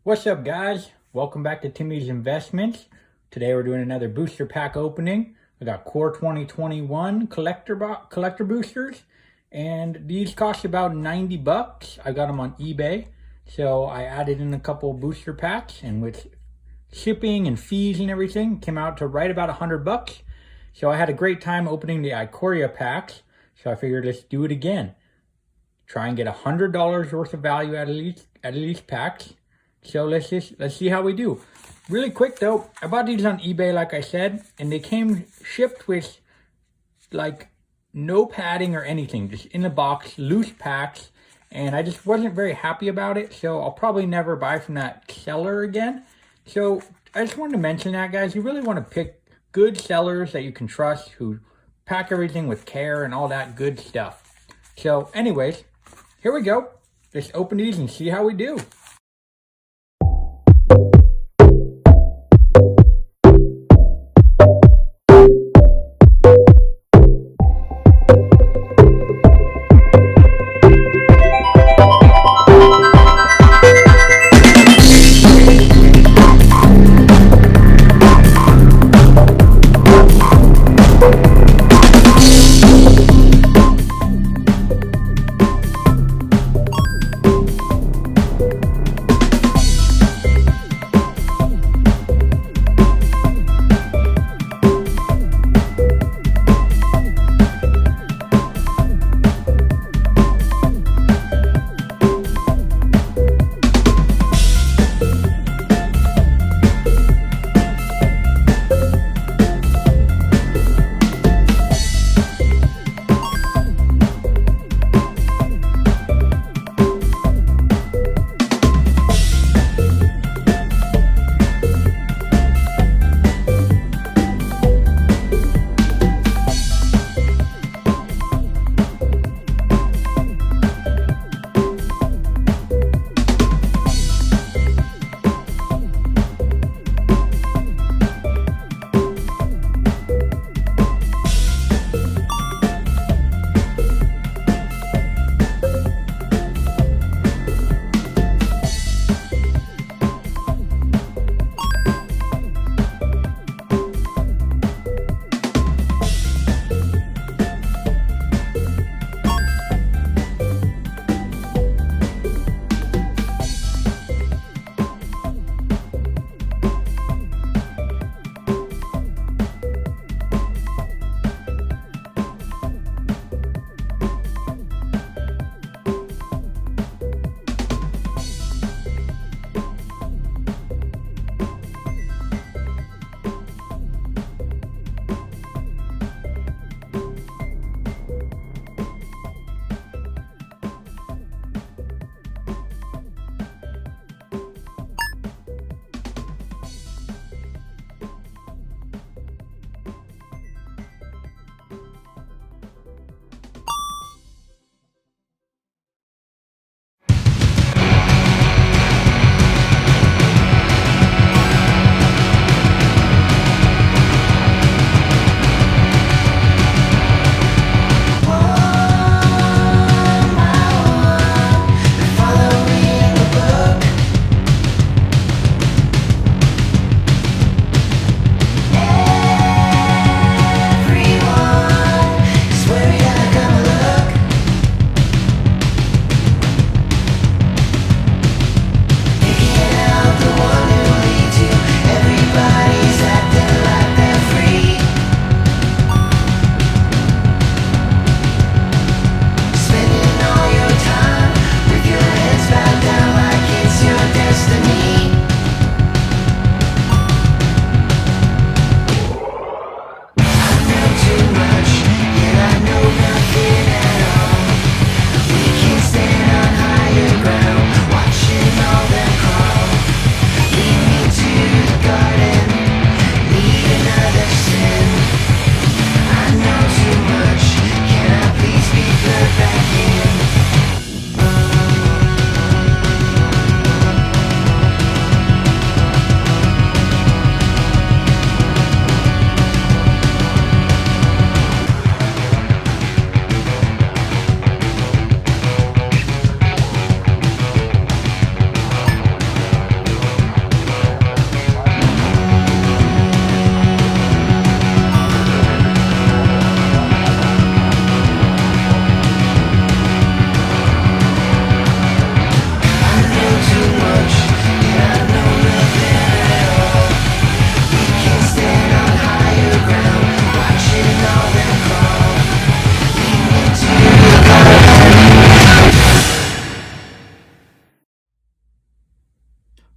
What's up, guys? Welcome back to Timmys Investments. Today we're doing another booster pack opening. I got Core 2021 collector boosters, and these cost about 90 bucks. I got them on eBay, so I added in a couple booster packs, and with shipping and fees and everything, came out to right about 100 bucks. So I had a great time opening the Ikoria packs, so I figured let's do it again. Try and get $100 worth of value out of these packs. So let's see how we do. Really quick though, I bought these on eBay like I said, and they came shipped with like no padding or anything, just in the box, loose packs, and I just wasn't very happy about it, so I'll probably never buy from that seller again. So I just wanted to mention that, guys. You really want to pick good sellers that you can trust, who pack everything with care and all that good stuff. So anyways, here we go. Let's open these and see how we do.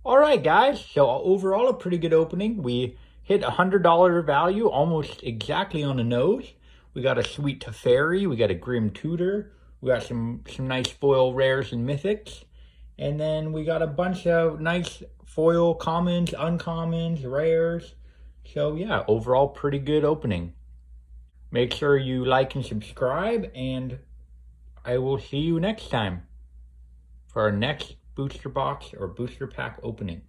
All right, guys. So overall, a pretty good opening. We hit $100 value, almost exactly on the nose. We got a Sweet Teferi, we got a Grim Tutor, we got some nice foil rares and mythics, and then we got a bunch of nice foil commons, uncommons, rares. So yeah, overall pretty good opening. Make sure you like and subscribe, and I will see you next time for our next booster box or booster pack opening.